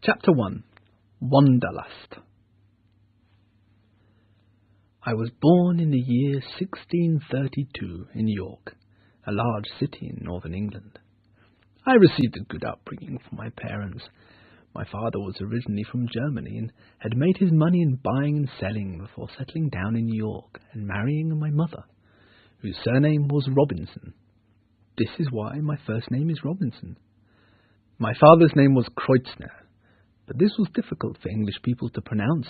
Chapter 1. Wanderlust. I was born in the year 1632 in York, a large city in northern England. I received a good upbringing from my parents. My father was originally from Germany and had made his money in buying and selling before settling down in York and marrying my mother, whose surname was Robinson. This is why my first name is Robinson. My father's name was Kreutzner, but this was difficult for English people to pronounce,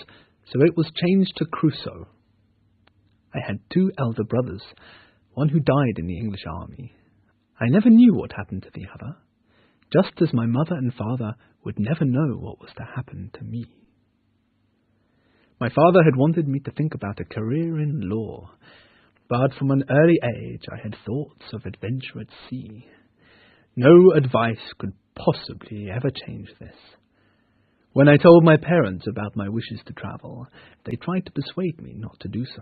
so it was changed to Crusoe. I had two elder brothers, one who died in the English army. I never knew what happened to the other, just as my mother and father would never know what was to happen to me. My father had wanted me to think about a career in law, but from an early age I had thoughts of adventure at sea. No advice could possibly ever change this. When I told my parents about my wishes to travel, they tried to persuade me not to do so.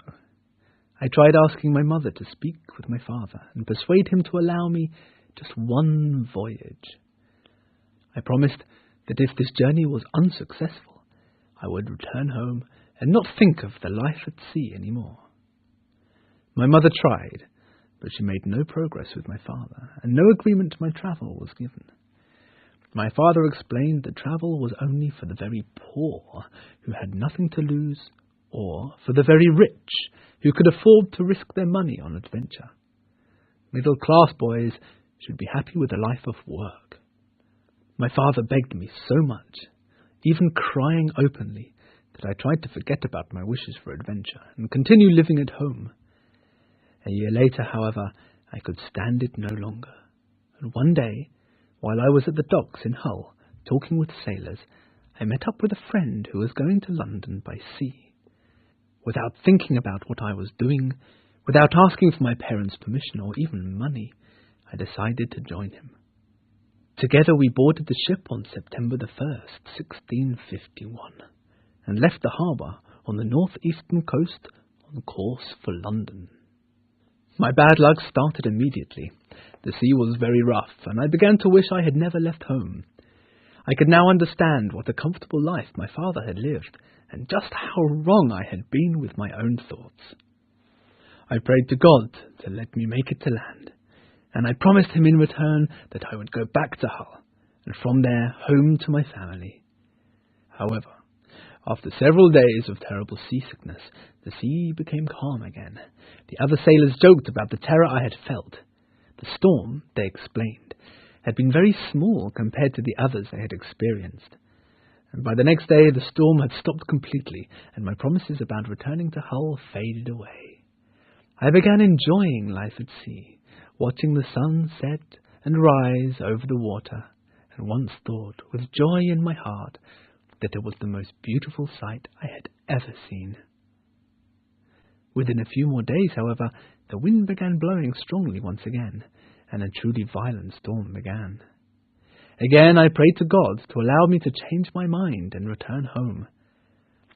I tried asking my mother to speak with my father and persuade him to allow me just one voyage. I promised that if this journey was unsuccessful, I would return home and not think of the life at sea any more. My mother tried, but she made no progress with my father, and no agreement to my travel was given. My father explained that travel was only for the very poor, who had nothing to lose, or for the very rich, who could afford to risk their money on adventure. Middle-class boys should be happy with a life of work. My father begged me so much, even crying openly, that I tried to forget about my wishes for adventure and continue living at home. A year later, however, I could stand it no longer, and one day, while I was at the docks in Hull, talking with sailors, I met up with a friend who was going to London by sea. Without thinking about what I was doing, without asking for my parents' permission or even money, I decided to join him. Together we boarded the ship on September the 1st, 1651, and left the harbour on the north-eastern coast on course for London. My bad luck started immediately. The sea was very rough, and I began to wish I had never left home. I could now understand what a comfortable life my father had lived, and just how wrong I had been with my own thoughts. I prayed to God to let me make it to land, and I promised him in return that I would go back to Hull, and from there home to my family. However, after several days of terrible seasickness, the sea became calm again. The other sailors joked about the terror I had felt. The storm, they explained, had been very small compared to the others they had experienced. And by the next day the storm had stopped completely, and my promises about returning to Hull faded away. I began enjoying life at sea, watching the sun set and rise over the water, and once thought with joy in my heart that it was the most beautiful sight I had ever seen. Within a few more days, however, the wind began blowing strongly once again, and a truly violent storm began. Again I prayed to God to allow me to change my mind and return home.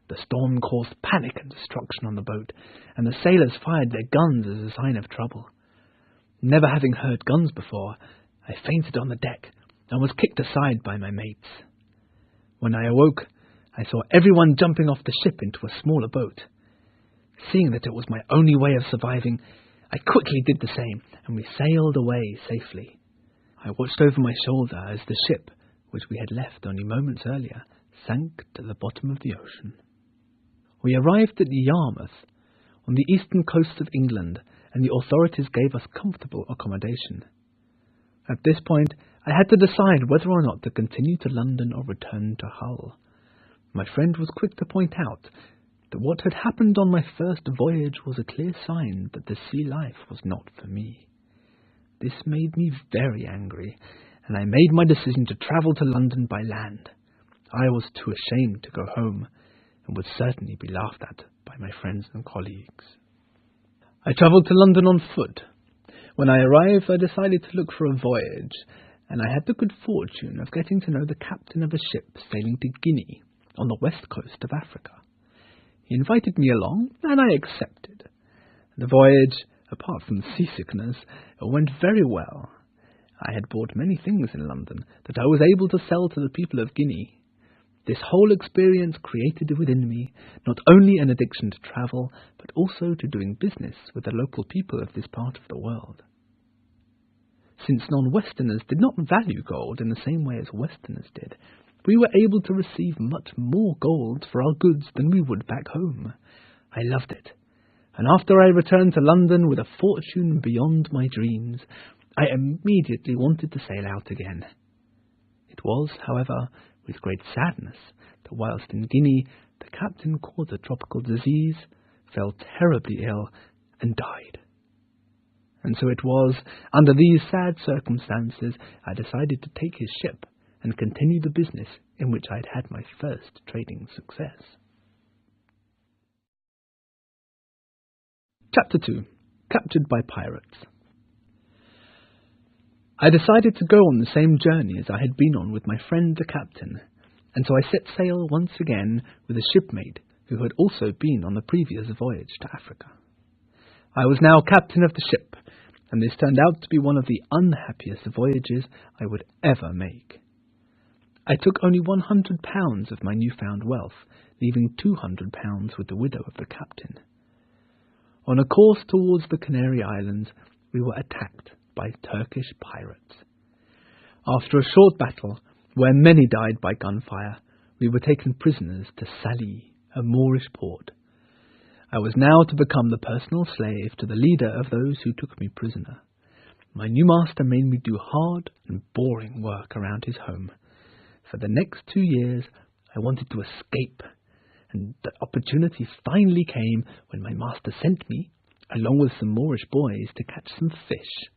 The storm caused panic and destruction on the boat, and the sailors fired their guns as a sign of trouble. Never having heard guns before, I fainted on the deck and was kicked aside by my mates. When I awoke, I saw everyone jumping off the ship into a smaller boat. Seeing that it was my only way of surviving, I quickly did the same, and we sailed away safely. I watched over my shoulder as the ship, which we had left only moments earlier, sank to the bottom of the ocean. We arrived at Yarmouth, on the eastern coast of England, and the authorities gave us comfortable accommodation. At this point, I had to decide whether or not to continue to London or return to Hull. My friend was quick to point out that what had happened on my first voyage was a clear sign that the sea life was not for me. This made me very angry, and I made my decision to travel to London by land. I was too ashamed to go home, and would certainly be laughed at by my friends and colleagues. I travelled to London on foot. When I arrived, I decided to look for a voyage, and I had the good fortune of getting to know the captain of a ship sailing to Guinea, on the west coast of Africa. He invited me along, and I accepted. The voyage, apart from seasickness, went very well. I had bought many things in London that I was able to sell to the people of Guinea. This whole experience created within me not only an addiction to travel, but also to doing business with the local people of this part of the world. Since non-Westerners did not value gold in the same way as Westerners did, we were able to receive much more gold for our goods than we would back home. I loved it, and after I returned to London with a fortune beyond my dreams, I immediately wanted to sail out again. It was, however, with great sadness that whilst in Guinea the captain caught a tropical disease, fell terribly ill, and died. And so it was, under these sad circumstances, I decided to take his ship and continue the business in which I had had my first trading success. Chapter 2. Captured by Pirates. I decided to go on the same journey as I had been on with my friend the captain, and so I set sail once again with a shipmate who had also been on the previous voyage to Africa. I was now captain of the ship, and this turned out to be one of the unhappiest voyages I would ever make. I took only £100 of my newfound wealth, leaving £200 with the widow of the captain. On a course towards the Canary Islands, we were attacked by Turkish pirates. After a short battle, where many died by gunfire, we were taken prisoners to Salé, a Moorish port. I was now to become the personal slave to the leader of those who took me prisoner. My new master made me do hard and boring work around his home. For the next 2 years, I wanted to escape, and the opportunity finally came when my master sent me, along with some Moorish boys, to catch some fish.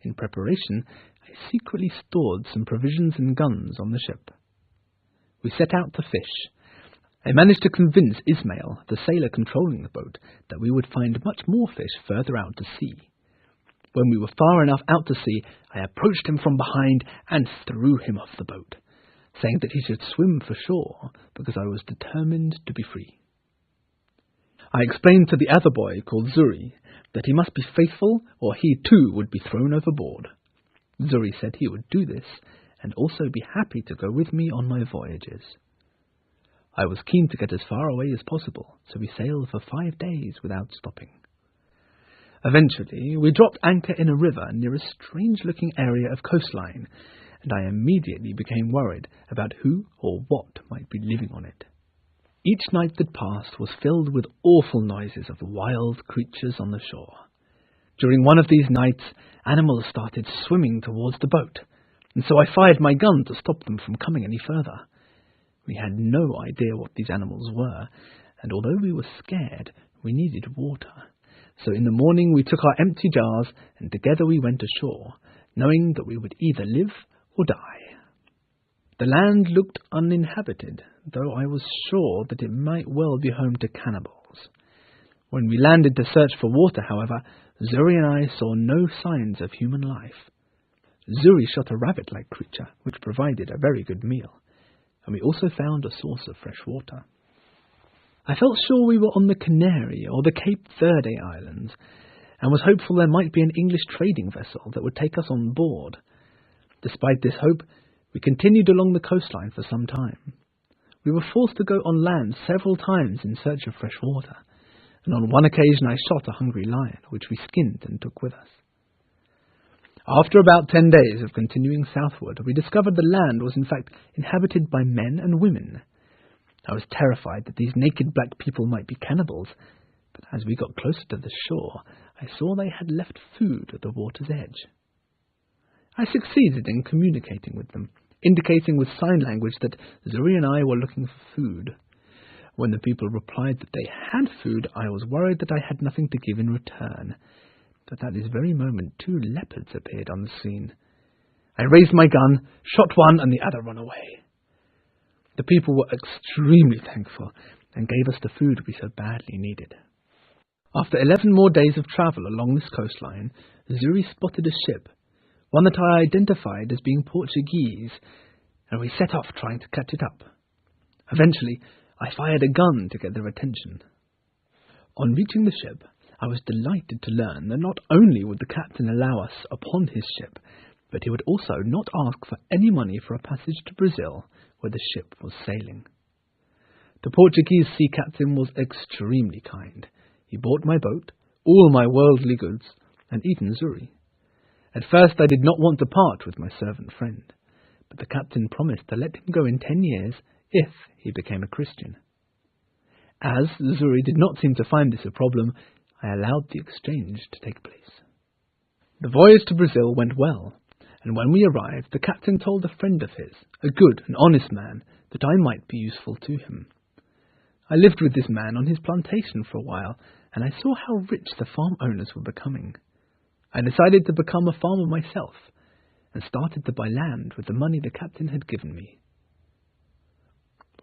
In preparation, I secretly stored some provisions and guns on the ship. We set out to fish. I managed to convince Ismail, the sailor controlling the boat, that we would find much more fish further out to sea. When we were far enough out to sea, I approached him from behind and threw him off the boat, saying that he should swim for shore because I was determined to be free. I explained to the other boy, called Zuri, that he must be faithful or he too would be thrown overboard. Zuri said he would do this and also be happy to go with me on my voyages. I was keen to get as far away as possible, so we sailed for 5 days without stopping. Eventually, we dropped anchor in a river near a strange-looking area of coastline, and I immediately became worried about who or what might be living on it. Each night that passed was filled with awful noises of wild creatures on the shore. During one of these nights, animals started swimming towards the boat, and so I fired my gun to stop them from coming any further. We had no idea what these animals were, and although we were scared, we needed water. So in the morning we took our empty jars, and together we went ashore, knowing that we would either live or die. The land looked uninhabited, though I was sure that it might well be home to cannibals. When we landed to search for water, however, Zuri and I saw no signs of human life. Zuri shot a rabbit-like creature, which provided a very good meal, and we also found a source of fresh water. I felt sure we were on the Canary or the Cape Verde Islands, and was hopeful there might be an English trading vessel that would take us on board. Despite this hope, we continued along the coastline for some time. We were forced to go on land several times in search of fresh water, and on one occasion I shot a hungry lion, which we skinned and took with us. After about 10 days of continuing southward, we discovered the land was in fact inhabited by men and women. I was terrified that these naked black people might be cannibals, but as we got closer to the shore, I saw they had left food at the water's edge. I succeeded in communicating with them, indicating with sign language that Zuri and I were looking for food. When the people replied that they had food, I was worried that I had nothing to give in return. But at this very moment 2 leopards appeared on the scene. I raised my gun, shot one, and the other ran away. The people were extremely thankful and gave us the food we so badly needed. After 11 more days of travel along this coastline, Zuri spotted a ship, one that I identified as being Portuguese, and we set off trying to catch it up. Eventually, I fired a gun to get their attention. On reaching the ship, I was delighted to learn that not only would the captain allow us upon his ship, but he would also not ask for any money for a passage to Brazil, where the ship was sailing. The Portuguese sea captain was extremely kind. He bought my boat, all my worldly goods, and even Zuri. At first I did not want to part with my servant friend, but the captain promised to let him go in 10 years if he became a Christian. As Zuri did not seem to find this a problem, I allowed the exchange to take place. The voyage to Brazil went well, and when we arrived, the captain told a friend of his, a good and honest man, that I might be useful to him. I lived with this man on his plantation for a while, and I saw how rich the farm owners were becoming. I decided to become a farmer myself, and started to buy land with the money the captain had given me.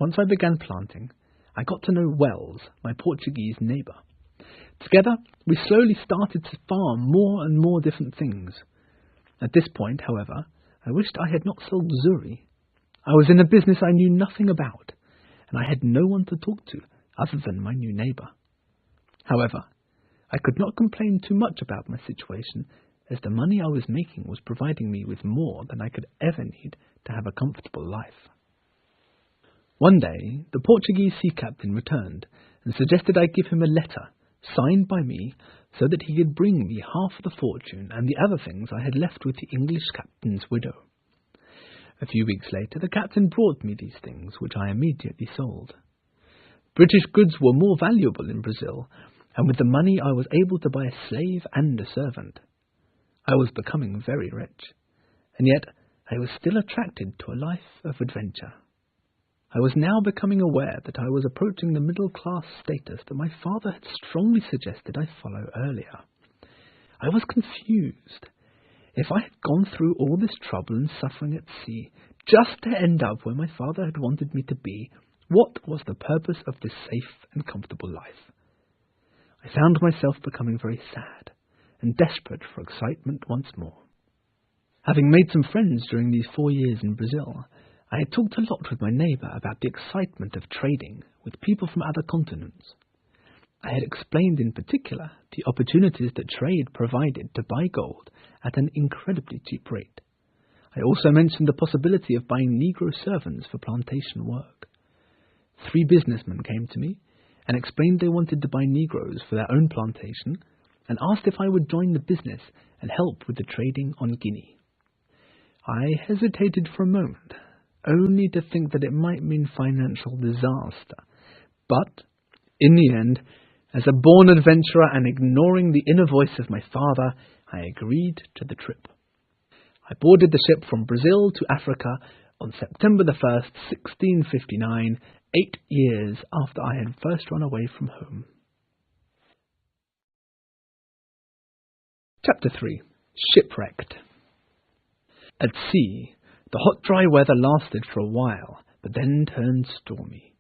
Once I began planting, I got to know Wells, my Portuguese neighbour. Together, we slowly started to farm more and more different things. At this point, however, I wished I had not sold Zuri. I was in a business I knew nothing about, and I had no one to talk to other than my new neighbour. However, I could not complain too much about my situation, as the money I was making was providing me with more than I could ever need to have a comfortable life. One day, the Portuguese sea captain returned and suggested I give him a letter, signed by me, so that he could bring me half the fortune and the other things I had left with the English captain's widow. A few weeks later, the captain brought me these things, which I immediately sold. British goods were more valuable in Brazil, and with the money I was able to buy a slave and a servant. I was becoming very rich, and yet I was still attracted to a life of adventure. I was now becoming aware that I was approaching the middle-class status that my father had strongly suggested I follow earlier. I was confused. If I had gone through all this trouble and suffering at sea, just to end up where my father had wanted me to be, what was the purpose of this safe and comfortable life? I found myself becoming very sad and desperate for excitement once more. Having made some friends during these 4 years in Brazil, I had talked a lot with my neighbour about the excitement of trading with people from other continents. I had explained in particular the opportunities that trade provided to buy gold at an incredibly cheap rate. I also mentioned the possibility of buying Negro servants for plantation work. 3 businessmen came to me and explained they wanted to buy Negroes for their own plantation and asked if I would join the business and help with the trading on Guinea. I hesitated for a moment, only to think that it might mean financial disaster. But, in the end, as a born adventurer and ignoring the inner voice of my father, I agreed to the trip. I boarded the ship from Brazil to Africa on September the 1st, 1659, 8 years after I had first run away from home. Chapter 3. Shipwrecked. At sea, the hot, dry weather lasted for a while, but then turned stormy.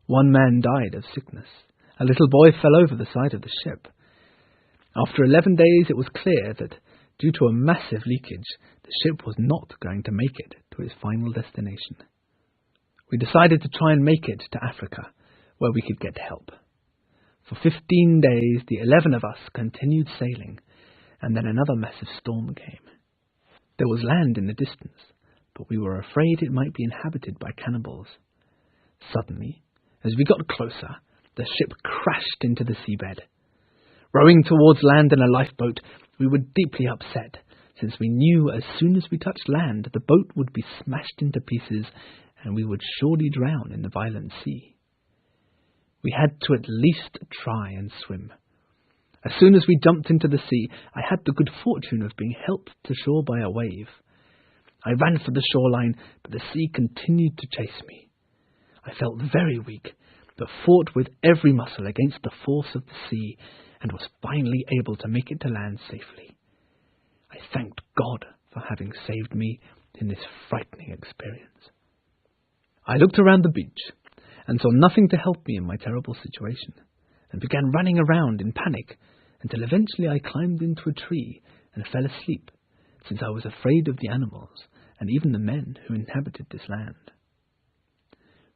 1 man died of sickness. A little boy fell over the side of the ship. After 11 days, it was clear that, due to a massive leakage, the ship was not going to make it to its final destination. We decided to try and make it to Africa, where we could get help. For 15 days, the 11 of us continued sailing, and then another massive storm came. There was land in the distance, but we were afraid it might be inhabited by cannibals. Suddenly, as we got closer, the ship crashed into the seabed. Rowing towards land in a lifeboat, we were deeply upset, since we knew as soon as we touched land, the boat would be smashed into pieces, and we would surely drown in the violent sea. We had to at least try and swim. As soon as we jumped into the sea, I had the good fortune of being helped to shore by a wave. I ran for the shoreline, but the sea continued to chase me. I felt very weak, but fought with every muscle against the force of the sea, and was finally able to make it to land safely. I thanked God for having saved me in this frightening experience. I looked around the beach, and saw nothing to help me in my terrible situation, and began running around in panic, until eventually I climbed into a tree and fell asleep, since I was afraid of the animals, and even the men who inhabited this land.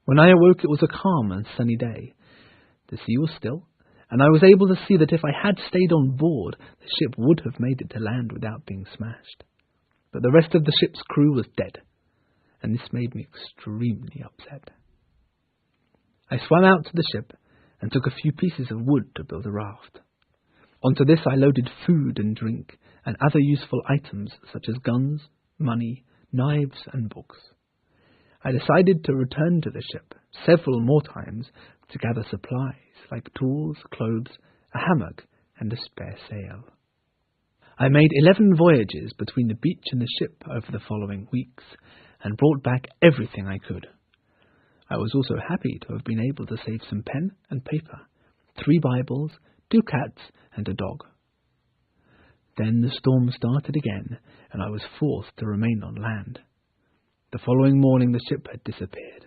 When I awoke, it was a calm and sunny day. The sea was still, and I was able to see that if I had stayed on board, the ship would have made it to land without being smashed. But the rest of the ship's crew was dead. and this made me extremely upset. I swam out to the ship and took a few pieces of wood to build a raft. Onto this I loaded food and drink and other useful items such as guns, money, knives and books. I decided to return to the ship several more times to gather supplies like tools, clothes, a hammock and a spare sail. I made 11 voyages between the beach and the ship over the following weeks and brought back everything I could. I was also happy to have been able to save some pen and paper, 3 Bibles, 2 cats and a dog. Then the storm started again and I was forced to remain on land. The following morning the ship had disappeared.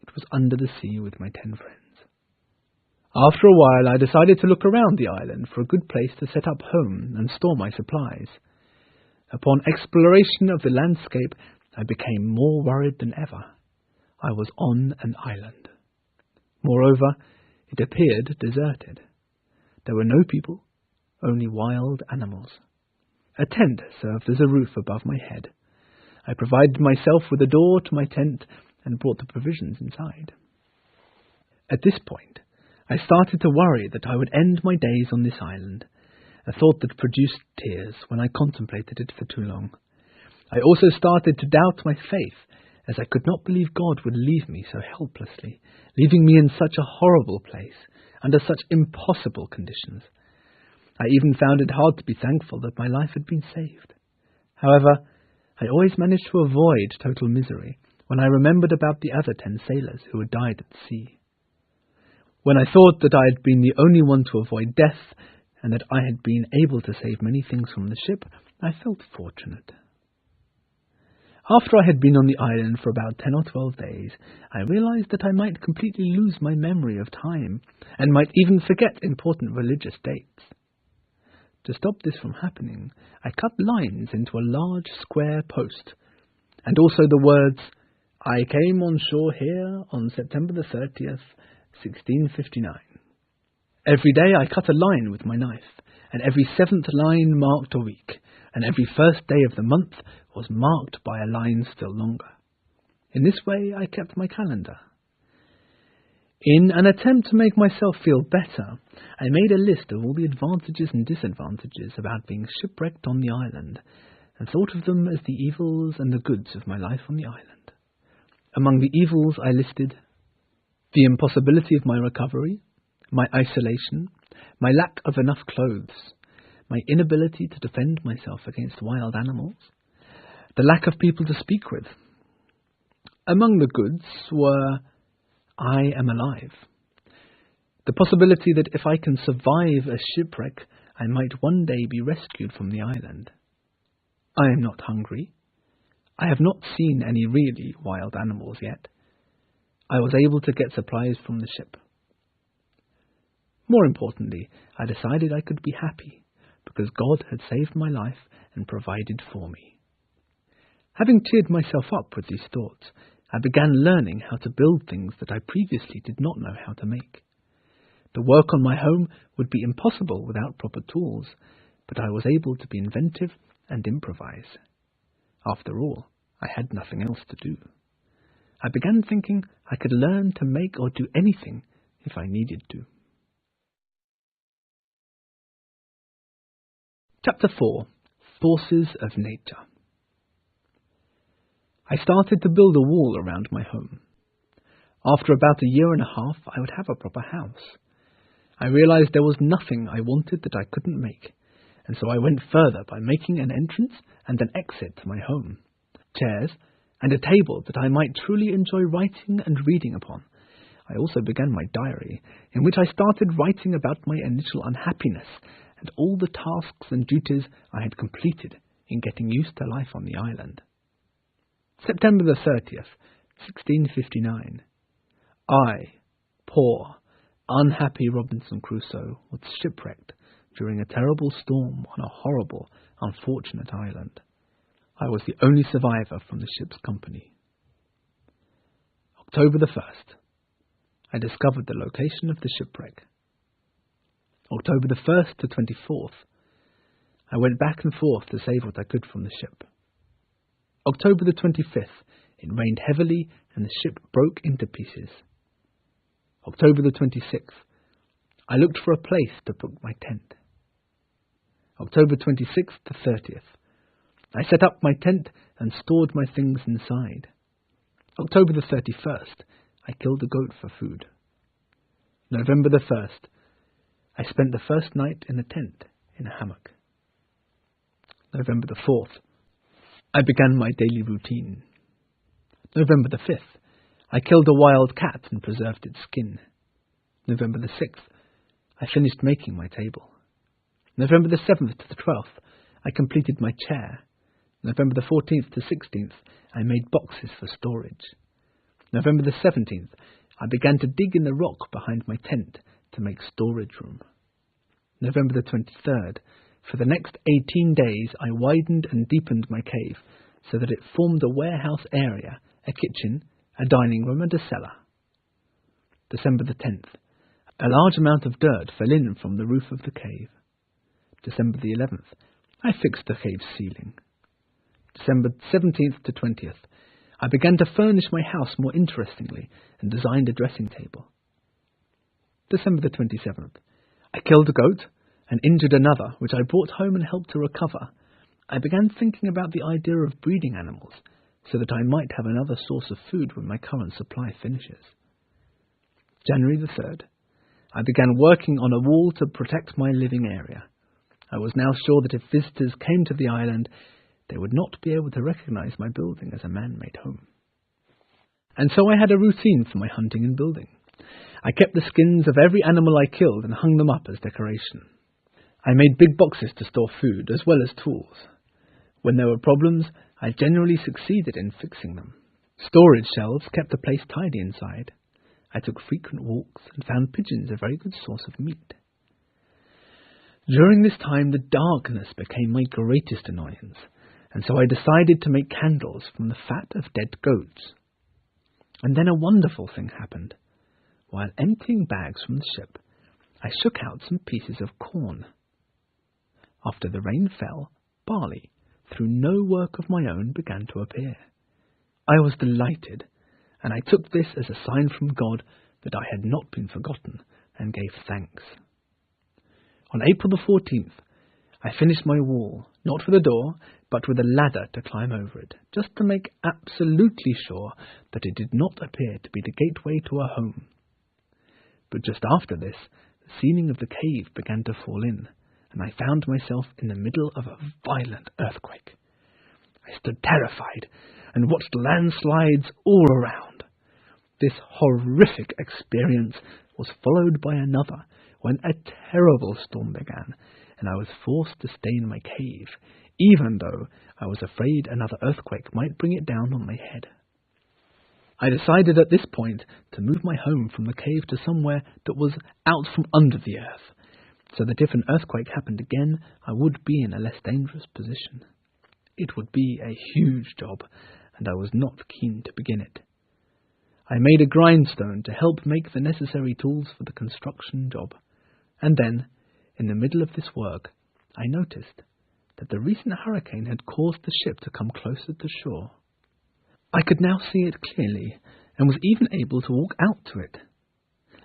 It was under the sea with my 10 friends. After a while I decided to look around the island for a good place to set up home and store my supplies. Upon exploration of the landscape I became more worried than ever. I was on an island. Moreover, it appeared deserted. There were no people, only wild animals. A tent served as a roof above my head. I provided myself with a door to my tent and brought the provisions inside. At this point, I started to worry that I would end my days on this island, a thought that produced tears when I contemplated it for too long. I also started to doubt my faith, as I could not believe God would leave me so helplessly, leaving me in such a horrible place, under such impossible conditions. I even found it hard to be thankful that my life had been saved. However, I always managed to avoid total misery when I remembered about the other 10 sailors who had died at sea. When I thought that I had been the only one to avoid death, and that I had been able to save many things from the ship, I felt fortunate. After I had been on the island for about 10 or 12 days, I realized that I might completely lose my memory of time, and might even forget important religious dates. To stop this from happening, I cut lines into a large square post, and also the words, "I came on shore here on September the 30th, 1659. Every day I cut a line with my knife, and every 7th line marked a week, and every first day of the month was marked by a line still longer. In this way I kept my calendar. In an attempt to make myself feel better, I made a list of all the advantages and disadvantages about being shipwrecked on the island, and thought of them as the evils and the goods of my life on the island. Among the evils I listed the impossibility of my recovery, my isolation, my lack of enough clothes, my inability to defend myself against wild animals, the lack of people to speak with. Among the goods were, I am alive. The possibility that if I can survive a shipwreck, I might one day be rescued from the island. I am not hungry. I have not seen any really wild animals yet. I was able to get supplies from the ship. More importantly, I decided I could be happy, because God had saved my life and provided for me. Having cheered myself up with these thoughts, I began learning how to build things that I previously did not know how to make. The work on my home would be impossible without proper tools, but I was able to be inventive and improvise. After all, I had nothing else to do. I began thinking I could learn to make or do anything if I needed to. Chapter 4. Forces of Nature. I started to build a wall around my home. After about a year and a half, I would have a proper house. I realized there was nothing I wanted that I couldn't make, and so I went further by making an entrance and an exit to my home, chairs, and a table that I might truly enjoy writing and reading upon. I also began my diary, in which I started writing about my initial unhappiness and all the tasks and duties I had completed in getting used to life on the island. September the 30th, 1659. I, poor, unhappy Robinson Crusoe, was shipwrecked during a terrible storm on a horrible, unfortunate island. I was the only survivor from the ship's company. October the 1st. I discovered the location of the shipwreck. October the 1st to 24th. I went back and forth to save what I could from the ship. October the 25th, It rained heavily, and the ship broke into pieces. October the 26th. I looked for a place to put my tent. October 26th to 30th. I set up my tent and stored my things inside. October the 31st. I killed a goat for food. November the 1st. I spent the first night in a tent in a hammock. November the 4th. I began my daily routine. November the 5th. I killed a wild cat and preserved its skin. November the 6th. I finished making my table. November the 7th to the 12th. I completed my chair. November the 14th to 16th. I made boxes for storage. November the 17th. I began to dig in the rock behind my tent to make storage room. November the 23rd. For the next 18 days, I widened and deepened my cave so that it formed a warehouse area, a kitchen, a dining room and a cellar. December the 10th. A large amount of dirt fell in from the roof of the cave. December the 11th. I fixed the cave's ceiling. December 17th to 20th. I began to furnish my house more interestingly and designed a dressing table. December the 27th. I killed a goat and injured another, which I brought home and helped to recover. I began thinking about the idea of breeding animals, so that I might have another source of food when my current supply finishes. January the 3rd. I began working on a wall to protect my living area. I was now sure that if visitors came to the island, they would not be able to recognize my building as a man-made home. And so I had a routine for my hunting and building. I kept the skins of every animal I killed and hung them up as decoration. I made big boxes to store food as well as tools. When there were problems, I generally succeeded in fixing them. Storage shelves kept the place tidy inside. I took frequent walks and found pigeons a very good source of meat. During this time, the darkness became my greatest annoyance, and so I decided to make candles from the fat of dead goats. And then a wonderful thing happened. While emptying bags from the ship, I shook out some pieces of corn. After the rain fell, barley, through no work of my own, began to appear. I was delighted, and I took this as a sign from God that I had not been forgotten, and gave thanks. On April the 14th, I finished my wall, not with a door, but with a ladder to climb over it, just to make absolutely sure that it did not appear to be the gateway to a home. But just after this, the ceiling of the cave began to fall in, and I found myself in the middle of a violent earthquake. I stood terrified and watched landslides all around. This horrific experience was followed by another when a terrible storm began, and I was forced to stay in my cave, even though I was afraid another earthquake might bring it down on my head. I decided at this point to move my home from the cave to somewhere that was out from under the earth, so that if an earthquake happened again, I would be in a less dangerous position. It would be a huge job, and I was not keen to begin it. I made a grindstone to help make the necessary tools for the construction job, and then, in the middle of this work, I noticed that the recent hurricane had caused the ship to come closer to shore. I could now see it clearly, and was even able to walk out to it.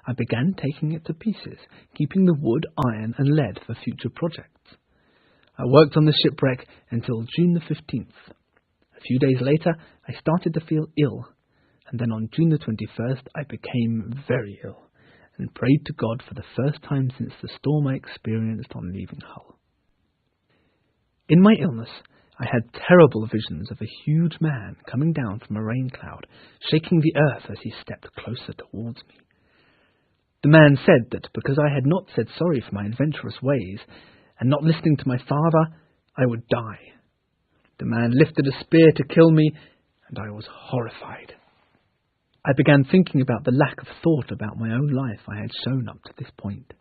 I began taking it to pieces, keeping the wood, iron, and lead for future projects. I worked on the shipwreck until June the 15th. A few days later, I started to feel ill, and then on June the 21st, I became very ill, and prayed to God for the first time since the storm I experienced on leaving Hull. In my illness, I had terrible visions of a huge man coming down from a rain cloud, shaking the earth as he stepped closer towards me. The man said that because I had not said sorry for my adventurous ways, and not listening to my father, I would die. The man lifted a spear to kill me, and I was horrified. I began thinking about the lack of thought about my own life I had shown up to this point.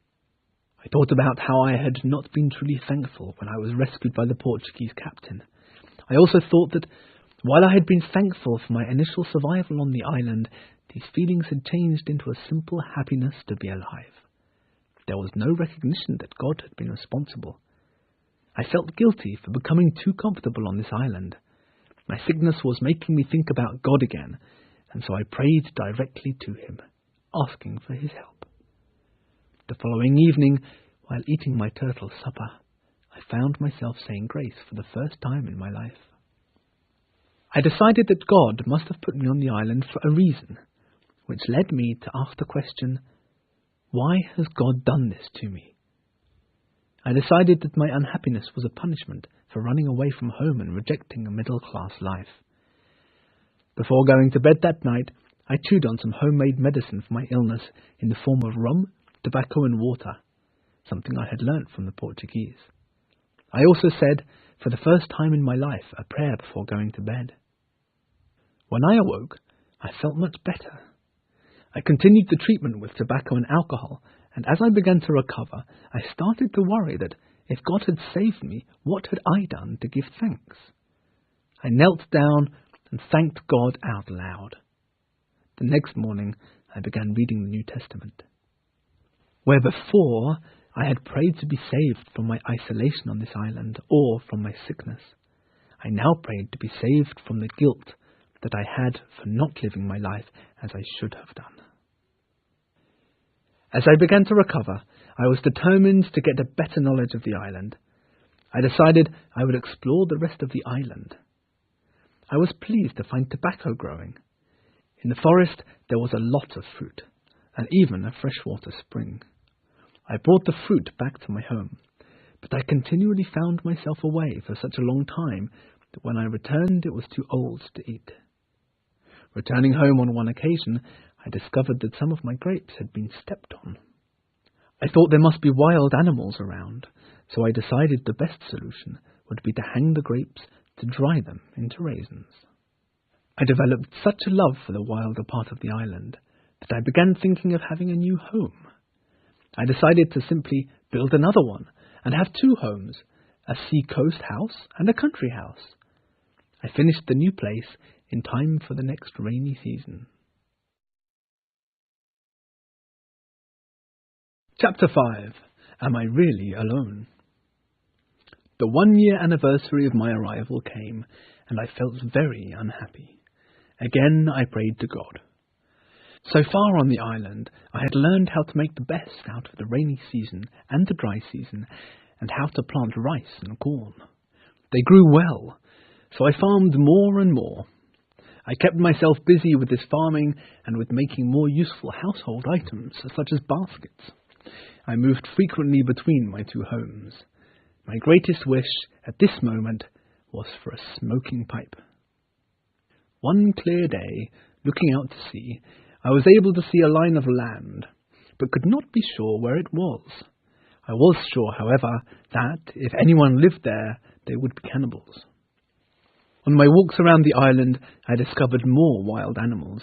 I thought about how I had not been truly thankful when I was rescued by the Portuguese captain. I also thought that while I had been thankful for my initial survival on the island, these feelings had changed into a simple happiness to be alive. There was no recognition that God had been responsible. I felt guilty for becoming too comfortable on this island, My sickness was making me think about God again, and so I prayed directly to him, asking for his help. The following evening, while eating my turtle supper, I found myself saying grace for the first time in my life. I decided that God must have put me on the island for a reason, which led me to ask the question, why has God done this to me? I decided that my unhappiness was a punishment for running away from home and rejecting a middle-class life. Before going to bed that night, I chewed on some homemade medicine for my illness in the form of rum, tobacco and water, something I had learnt from the Portuguese. I also said, for the first time in my life, a prayer before going to bed. When I awoke, I felt much better. I continued the treatment with tobacco and alcohol, and as I began to recover, I started to worry that if God had saved me, what had I done to give thanks? I knelt down and thanked God out loud. The next morning, I began reading the New Testament. Where before I had prayed to be saved from my isolation on this island or from my sickness, I now prayed to be saved from the guilt that I had for not living my life as I should have done. As I began to recover, I was determined to get a better knowledge of the island. I decided I would explore the rest of the island. I was pleased to find tobacco growing. In the forest there was a lot of fruit, and even a freshwater spring. I brought the fruit back to my home, but I continually found myself away for such a long time that when I returned it was too old to eat. Returning home on one occasion, I discovered that some of my grapes had been stepped on. I thought there must be wild animals around, so I decided the best solution would be to hang the grapes to dry them into raisins. I developed such a love for the wilder part of the island that I began thinking of having a new home. I decided to simply build another one and have two homes, a sea-coast house and a country house. I finished the new place in time for the next rainy season. Chapter 5. Am I Really Alone? The 1-year anniversary of my arrival came, and I felt very unhappy. Again I prayed to God. So far on the island, I had learned how to make the best out of the rainy season and the dry season, and how to plant rice and corn. They grew well, so I farmed more and more. I kept myself busy with this farming and with making more useful household items, such as baskets. I moved frequently between my two homes. My greatest wish at this moment was for a smoking pipe. One clear day, looking out to sea, I was able to see a line of land, but could not be sure where it was. I was sure, however, that if anyone lived there, they would be cannibals. On my walks around the island, I discovered more wild animals.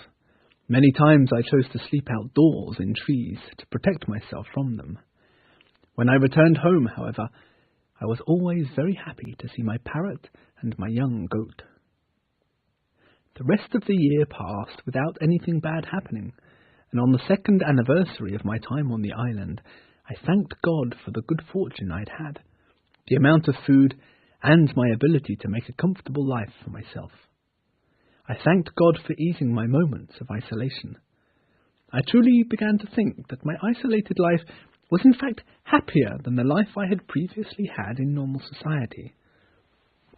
Many times I chose to sleep outdoors in trees to protect myself from them. When I returned home, however, I was always very happy to see my parrot and my young goat. The rest of the year passed without anything bad happening, and on the 2nd anniversary of my time on the island, I thanked God for the good fortune I'd had, the amount of food, and my ability to make a comfortable life for myself. I thanked God for easing my moments of isolation. I truly began to think that my isolated life was in fact happier than the life I had previously had in normal society.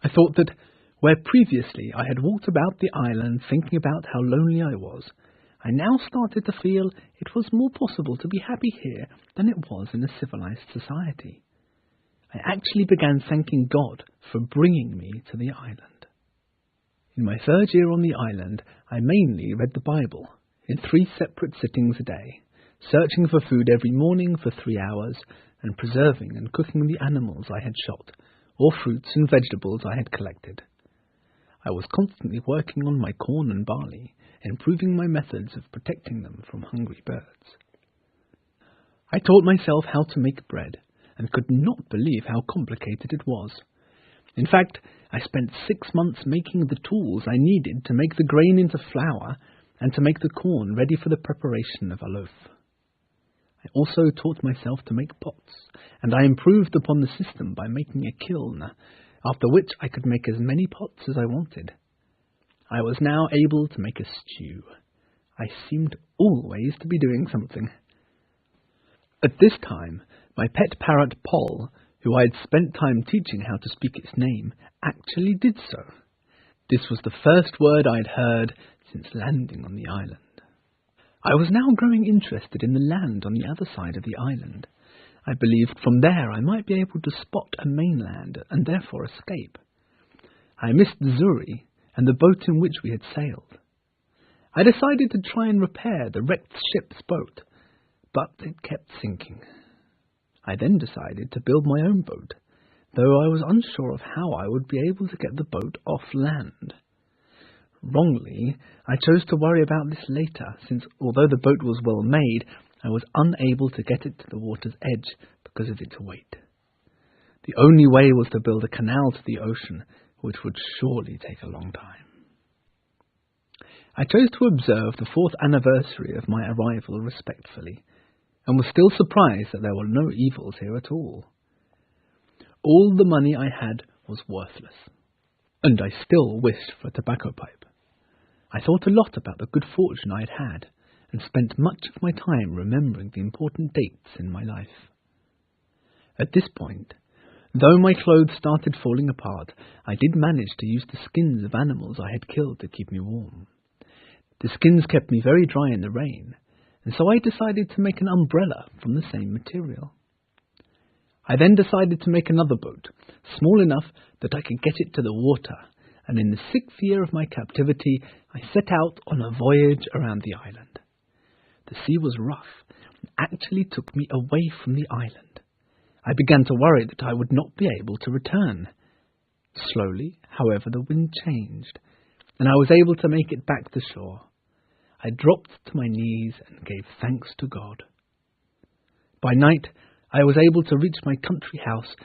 I thought that where previously I had walked about the island thinking about how lonely I was, I now started to feel it was more possible to be happy here than it was in a civilized society. I actually began thanking God for bringing me to the island. In my 3rd year on the island, I mainly read the Bible, in 3 separate sittings a day, searching for food every morning for 3 hours, and preserving and cooking the animals I had shot, or fruits and vegetables I had collected. I was constantly working on my corn and barley, improving my methods of protecting them from hungry birds. I taught myself how to make bread, and could not believe how complicated it was. In fact, I spent 6 months making the tools I needed to make the grain into flour and to make the corn ready for the preparation of a loaf. I also taught myself to make pots, and I improved upon the system by making a kiln, after which I could make as many pots as I wanted. I was now able to make a stew. I seemed always to be doing something. At this time, my pet parrot Poll, who I had spent time teaching how to speak its name, actually did so. This was the first word I'd heard since landing on the island. I was now growing interested in the land on the other side of the island. I believed from there I might be able to spot a mainland and therefore escape. I missed Zuri and the boat in which we had sailed. I decided to try and repair the wrecked ship's boat, but it kept sinking. I then decided to build my own boat, though I was unsure of how I would be able to get the boat off land. Wrongly, I chose to worry about this later, since although the boat was well made, I was unable to get it to the water's edge because of its weight. The only way was to build a canal to the ocean, which would surely take a long time. I chose to observe the 4th anniversary of my arrival respectfully, and was still surprised that there were no evils here at all. All the money I had was worthless, and I still wished for a tobacco pipe. I thought a lot about the good fortune I had had, and spent much of my time remembering the important dates in my life. At this point, though my clothes started falling apart, I did manage to use the skins of animals I had killed to keep me warm. The skins kept me very dry in the rain, and so I decided to make an umbrella from the same material. I then decided to make another boat, small enough that I could get it to the water, and in the 6th year of my captivity, I set out on a voyage around the island. The sea was rough, and actually took me away from the island. I began to worry that I would not be able to return. Slowly, however, the wind changed, and I was able to make it back to shore. I dropped to my knees and gave thanks to God. By night, I was able to reach my country house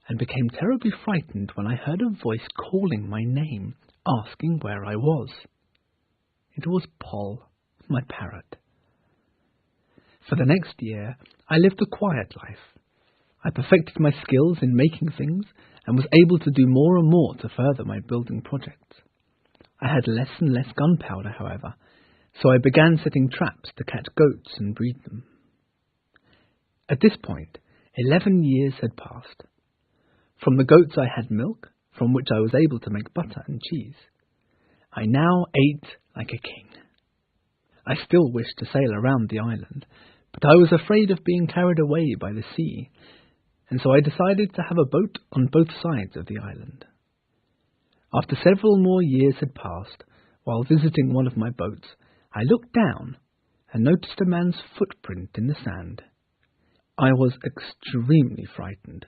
and became terribly frightened when I heard a voice calling my name, asking where I was. It was Poll, my parrot. For the next year, I lived a quiet life. I perfected my skills in making things and was able to do more and more to further my building projects. I had less and less gunpowder, however, so I began setting traps to catch goats and breed them. At this point, 11 years had passed. From the goats I had milk, from which I was able to make butter and cheese. I now ate like a king. I still wished to sail around the island, but I was afraid of being carried away by the sea, and so I decided to have a boat on both sides of the island. After several more years had passed, while visiting one of my boats, I looked down and noticed a man's footprint in the sand. I was extremely frightened,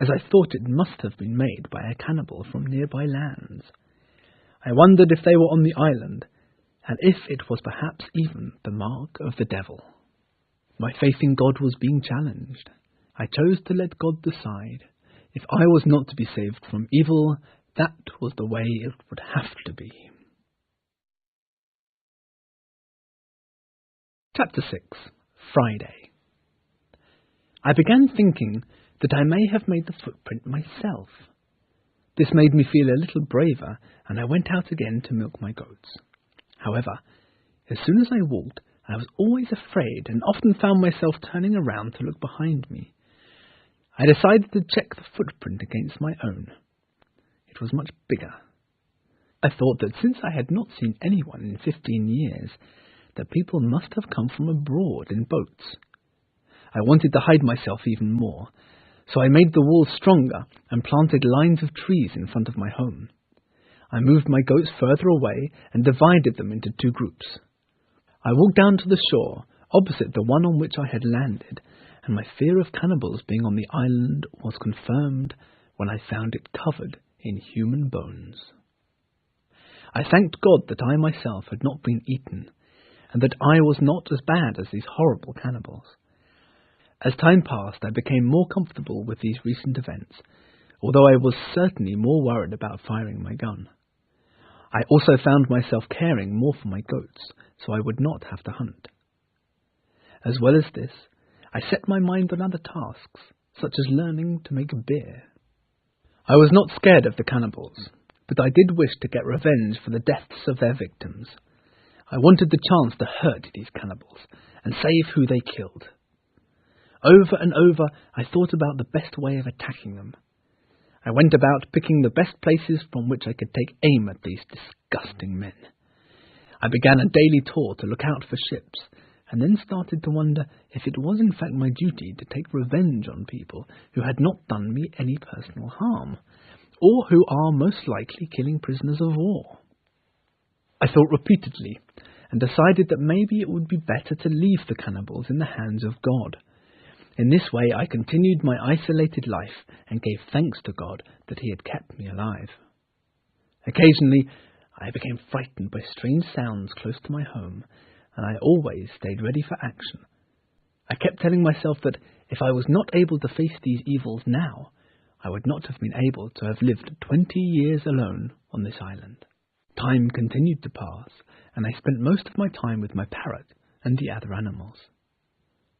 as I thought it must have been made by a cannibal from nearby lands. I wondered if they were on the island, and if it was perhaps even the mark of the devil. My faith in God was being challenged. I chose to let God decide. If I was not to be saved from evil, that was the way it would have to be. Chapter 6. Friday. I began thinking that I may have made the footprint myself. This made me feel a little braver, and I went out again to milk my goats. However, as soon as I walked, I was always afraid and often found myself turning around to look behind me. I decided to check the footprint against my own. It was much bigger. I thought that since I had not seen anyone in 15 years, that people must have come from abroad in boats. I wanted to hide myself even more, so I made the walls stronger and planted lines of trees in front of my home. I moved my goats further away and divided them into 2 groups. I walked down to the shore, opposite the one on which I had landed, and my fear of cannibals being on the island was confirmed when I found it covered in human bones. I thanked God that I myself had not been eaten, and that I was not as bad as these horrible cannibals. As time passed, I became more comfortable with these recent events, although I was certainly more worried about firing my gun. I also found myself caring more for my goats, so I would not have to hunt. As well as this, I set my mind on other tasks, such as learning to make beer. I was not scared of the cannibals, but I did wish to get revenge for the deaths of their victims. I wanted the chance to hurt these cannibals and save who they killed. Over and over I thought about the best way of attacking them. I went about picking the best places from which I could take aim at these disgusting men. I began a daily tour to look out for ships, and then started to wonder if it was in fact my duty to take revenge on people who had not done me any personal harm, or who are most likely killing prisoners of war. I thought repeatedly, and decided that maybe it would be better to leave the cannibals in the hands of God. In this way I continued my isolated life and gave thanks to God that he had kept me alive. Occasionally I became frightened by strange sounds close to my home, and I always stayed ready for action. I kept telling myself that if I was not able to face these evils now, I would not have been able to have lived 20 years alone on this island. Time continued to pass, and I spent most of my time with my parrot and the other animals.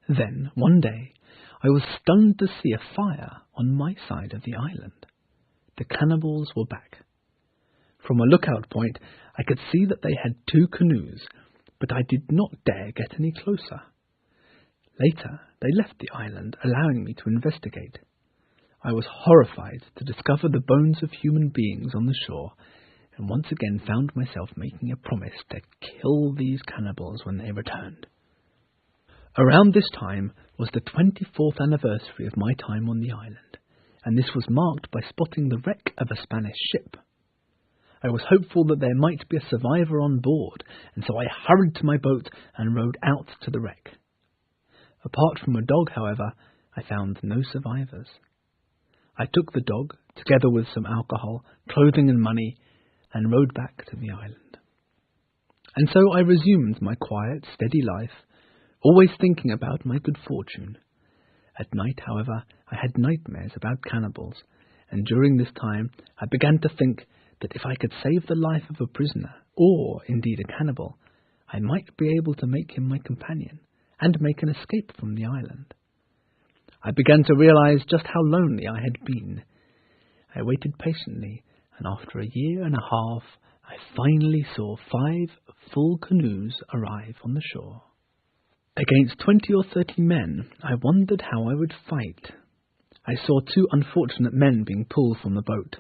Then, one day, I was stunned to see a fire on my side of the island. The cannibals were back. From a lookout point, I could see that they had 2 canoes, but I did not dare get any closer. Later, they left the island, allowing me to investigate. I was horrified to discover the bones of human beings on the shore, and once again found myself making a promise to kill these cannibals when they returned. Around this time was the 24th anniversary of my time on the island, and this was marked by spotting the wreck of a Spanish ship. I was hopeful that there might be a survivor on board, and so I hurried to my boat and rowed out to the wreck. Apart from a dog, however, I found no survivors. I took the dog, together with some alcohol, clothing and money, and rowed back to the island. And so I resumed my quiet, steady life, always thinking about my good fortune. At night, however, I had nightmares about cannibals, and during this time I began to think that if I could save the life of a prisoner, or indeed a cannibal, I might be able to make him my companion, and make an escape from the island. I began to realize just how lonely I had been. I waited patiently, and after a year and a half, I finally saw 5 full canoes arrive on the shore. Against 20 or 30 men, I wondered how I would fight. I saw 2 unfortunate men being pulled from the boat.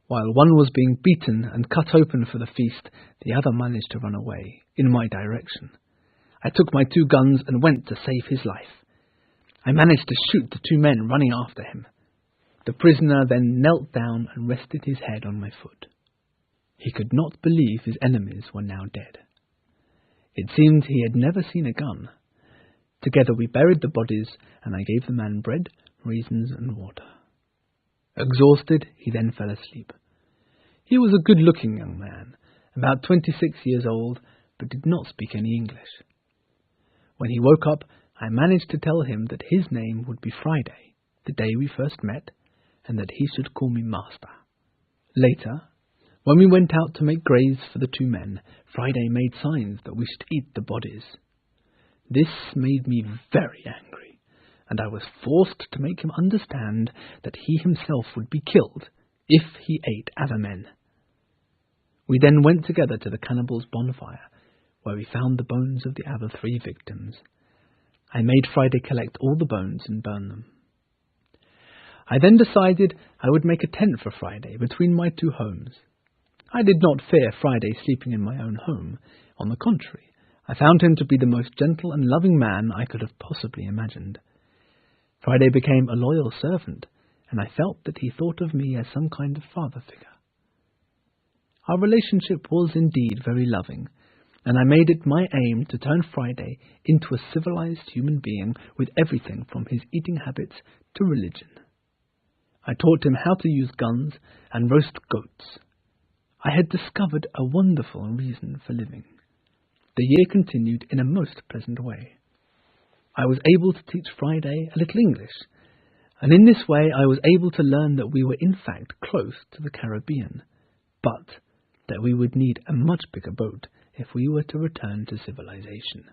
While one was being beaten and cut open for the feast, the other managed to run away, in my direction. I took my 2 guns and went to save his life. I managed to shoot the 2 men running after him. The prisoner then knelt down and rested his head on my foot. He could not believe his enemies were now dead. It seemed he had never seen a gun. Together we buried the bodies, and I gave the man bread, raisins, and water. Exhausted, he then fell asleep. He was a good-looking young man, about 26 years old, but did not speak any English. When he woke up, I managed to tell him that his name would be Friday, the day we first met, and that he should call me master. Later, when we went out to make graves for the 2 men, Friday made signs that we should eat the bodies. This made me very angry, and I was forced to make him understand that he himself would be killed if he ate other men. We then went together to the cannibals' bonfire, where we found the bones of the other 3 victims. I made Friday collect all the bones and burn them. I then decided I would make a tent for Friday between my 2 homes. I did not fear Friday sleeping in my own home. On the contrary, I found him to be the most gentle and loving man I could have possibly imagined. Friday became a loyal servant, and I felt that he thought of me as some kind of father figure. Our relationship was indeed very loving, and I made it my aim to turn Friday into a civilized human being with everything from his eating habits to religion. I taught him how to use guns and roast goats. I had discovered a wonderful reason for living. The year continued in a most pleasant way. I was able to teach Friday a little English, and in this way I was able to learn that we were in fact close to the Caribbean, but that we would need a much bigger boat if we were to return to civilization.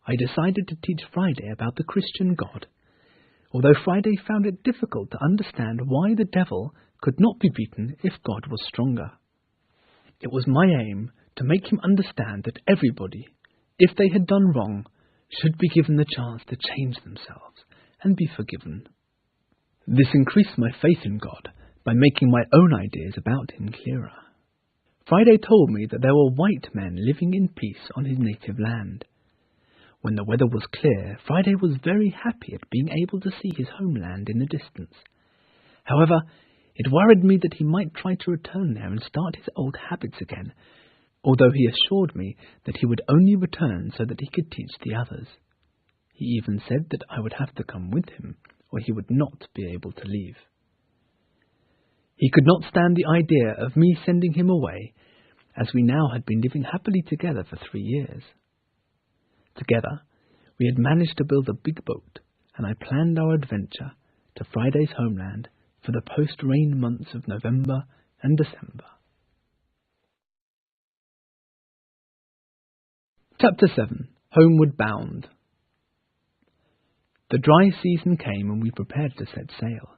I decided to teach Friday about the Christian God, although Friday found it difficult to understand why the devil could not be beaten if God was stronger. It was my aim to make him understand that everybody, if they had done wrong, should be given the chance to change themselves and be forgiven. This increased my faith in God by making my own ideas about him clearer. Friday told me that there were white men living in peace on his native land. When the weather was clear, Friday was very happy at being able to see his homeland in the distance. However, it worried me that he might try to return there and start his old habits again, although he assured me that he would only return so that he could teach the others. He even said that I would have to come with him, or he would not be able to leave. He could not stand the idea of me sending him away, as we now had been living happily together for 3 years. Together, we had managed to build a big boat, and I planned our adventure to Friday's homeland for the post-rain months of November and December. Chapter 7. Homeward Bound. The dry season came and we prepared to set sail.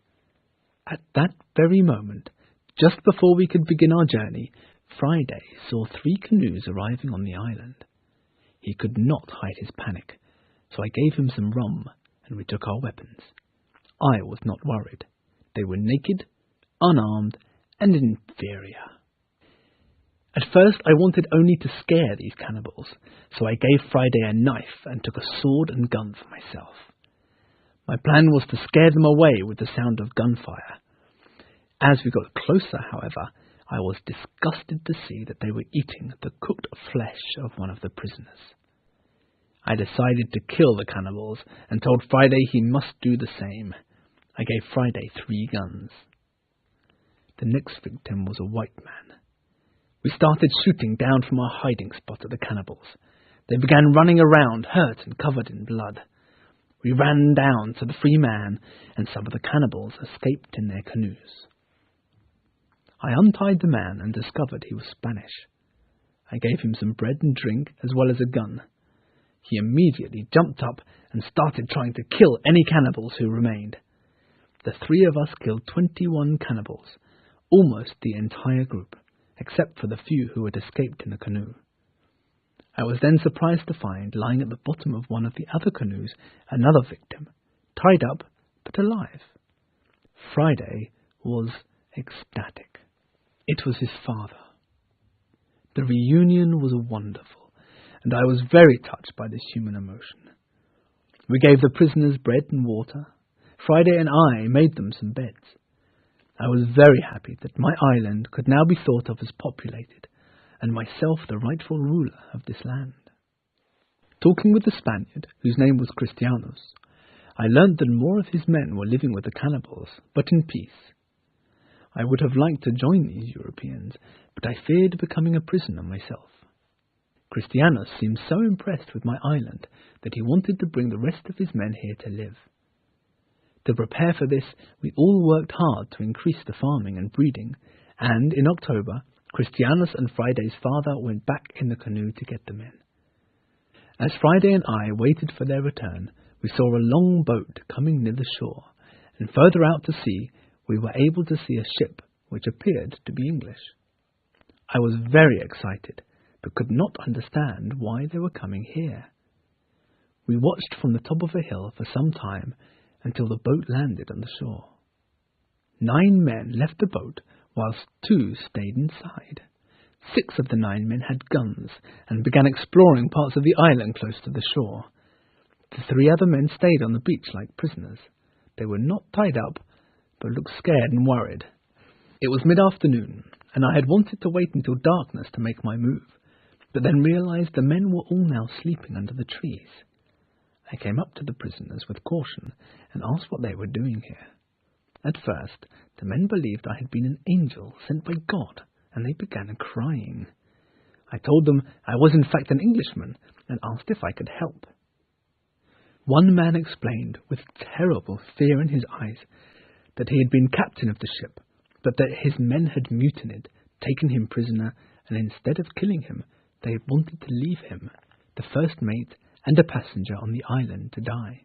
At that very moment, just before we could begin our journey, Friday saw 3 canoes arriving on the island. He could not hide his panic, so I gave him some rum and we took our weapons. I was not worried. They were naked, unarmed, and inferior. At first I wanted only to scare these cannibals, so I gave Friday a knife and took a sword and gun for myself. My plan was to scare them away with the sound of gunfire. As we got closer, however, I was disgusted to see that they were eating the cooked flesh of one of the prisoners. I decided to kill the cannibals and told Friday he must do the same. I gave Friday 3 guns. The next victim was a white man. We started shooting down from our hiding spot at the cannibals. They began running around, hurt and covered in blood. We ran down to the free man, and some of the cannibals escaped in their canoes. I untied the man and discovered he was Spanish. I gave him some bread and drink as well as a gun. He immediately jumped up and started trying to kill any cannibals who remained. The 3 of us killed 21 cannibals, almost the entire group, except for the few who had escaped in a canoe. I was then surprised to find, lying at the bottom of one of the other canoes, another victim, tied up but alive. Friday was ecstatic. It was his father. The reunion was wonderful, and I was very touched by this human emotion. We gave the prisoners bread and water. Friday and I made them some beds. I was very happy that my island could now be thought of as populated, and myself the rightful ruler of this land. Talking with the Spaniard, whose name was Christianus, I learned that more of his men were living with the cannibals, but in peace. I would have liked to join these Europeans, but I feared becoming a prisoner myself. Christianus seemed so impressed with my island that he wanted to bring the rest of his men here to live. To prepare for this, we all worked hard to increase the farming and breeding, and in October, Christianus and Friday's father went back in the canoe to get them in. As Friday and I waited for their return, we saw a long boat coming near the shore, and further out to sea we were able to see a ship which appeared to be English. I was very excited, but could not understand why they were coming here. We watched from the top of a hill for some time until the boat landed on the shore. 9 men left the boat, whilst 2 stayed inside. 6 of the 9 men had guns and began exploring parts of the island close to the shore. The 3 other men stayed on the beach like prisoners. They were not tied up, but looked scared and worried. It was mid-afternoon, and I had wanted to wait until darkness to make my move, but then realized the men were all now sleeping under the trees. I came up to the prisoners with caution and asked what they were doing here. At first, the men believed I had been an angel sent by God, and they began crying. I told them I was in fact an Englishman, and asked if I could help. One man explained, with terrible fear in his eyes, that he had been captain of the ship, but that his men had mutinied, taken him prisoner, and instead of killing him, they had wanted to leave him, the first mate and a passenger on the island, to die.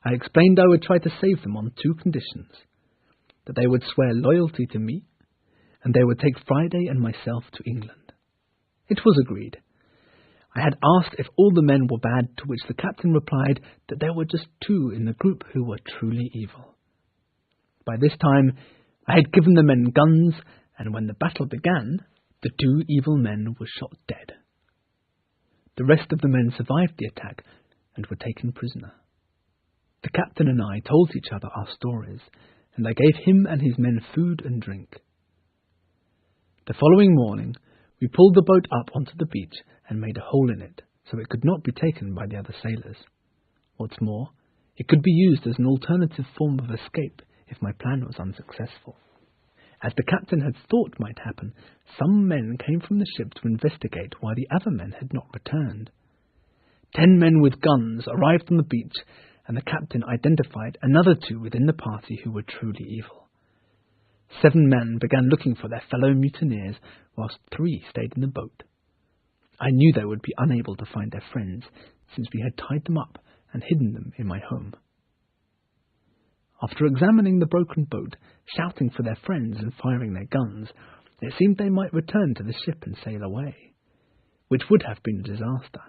I explained I would try to save them on 2 conditions. that they would swear loyalty to me, and they would take Friday and myself to England. It was agreed. I had asked if all the men were bad, to which the captain replied that there were just 2 in the group who were truly evil. By this time, I had given the men guns, and when the battle began, the 2 evil men were shot dead. The rest of the men survived the attack and were taken prisoner. The captain and I told each other our stories, and I gave him and his men food and drink. The following morning, we pulled the boat up onto the beach and made a hole in it, so it could not be taken by the other sailors. What's more, it could be used as an alternative form of escape if my plan was unsuccessful. As the captain had thought might happen, some men came from the ship to investigate why the other men had not returned. 10 men with guns arrived on the beach, and the captain identified another 2 within the party who were truly evil. 7 men began looking for their fellow mutineers, whilst 3 stayed in the boat. I knew they would be unable to find their friends, since we had tied them up and hidden them in my home. After examining the broken boat, shouting for their friends and firing their guns, it seemed they might return to the ship and sail away, which would have been a disaster.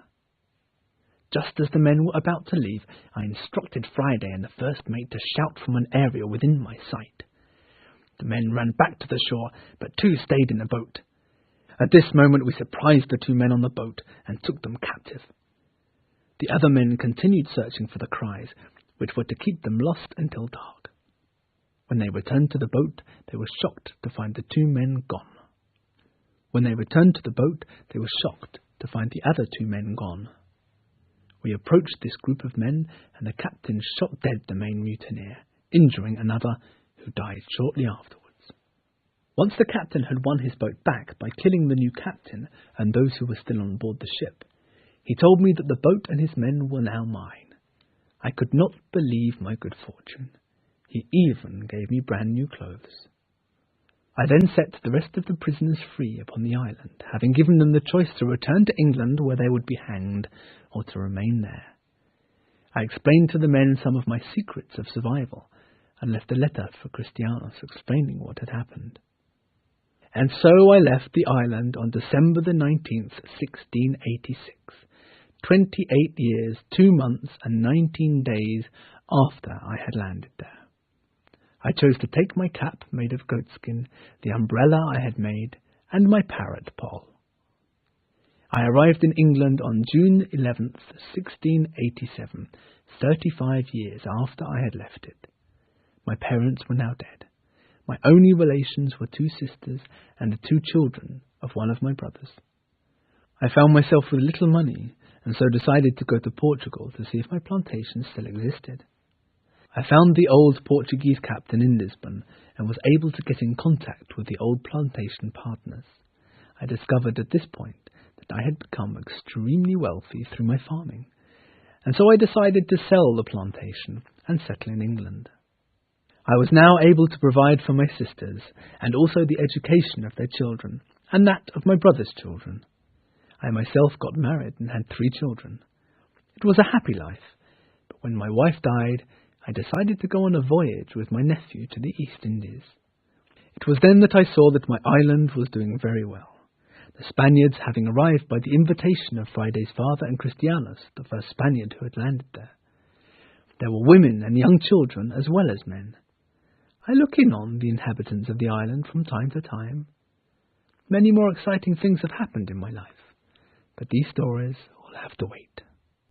Just as the men were about to leave, I instructed Friday and the first mate to shout from an area within my sight. The men ran back to the shore, but 2 stayed in the boat. At this moment we surprised the 2 men on the boat and took them captive. The other men continued searching for the cries, which were to keep them lost until dark. When they returned to the boat, they were shocked to find the 2 men gone. When they returned to the boat, they were shocked to find the other 2 men gone. We approached this group of men, and the captain shot dead the main mutineer, injuring another who died shortly afterwards. Once the captain had won his boat back by killing the new captain and those who were still on board the ship, he told me that the boat and his men were now mine. I could not believe my good fortune. He even gave me brand new clothes. I then set the rest of the prisoners free upon the island, having given them the choice to return to England where they would be hanged, or to remain there. I explained to the men some of my secrets of survival, and left a letter for Christianus explaining what had happened. And so I left the island on December the 19th, 1686, 28 years, 2 months, and 19 days after I had landed there. I chose to take my cap made of goatskin, the umbrella I had made, and my parrot Poll. I arrived in England on June 11th, 1687, 35 years after I had left it. My parents were now dead. My only relations were 2 sisters and the 2 children of one of my brothers. I found myself with little money, and so decided to go to Portugal to see if my plantation still existed. I found the old Portuguese captain in Lisbon, and was able to get in contact with the old plantation partners. I discovered at this point that I had become extremely wealthy through my farming, and so I decided to sell the plantation and settle in England. I was now able to provide for my sisters, and also the education of their children, and that of my brother's children. I myself got married and had 3 children. It was a happy life, but when my wife died, I decided to go on a voyage with my nephew to the East Indies. It was then that I saw that my island was doing very well, the Spaniards having arrived by the invitation of Friday's father and Christianus, the first Spaniard who had landed there. There were women and young children as well as men. I look in on the inhabitants of the island from time to time. Many more exciting things have happened in my life, but these stories will have to wait.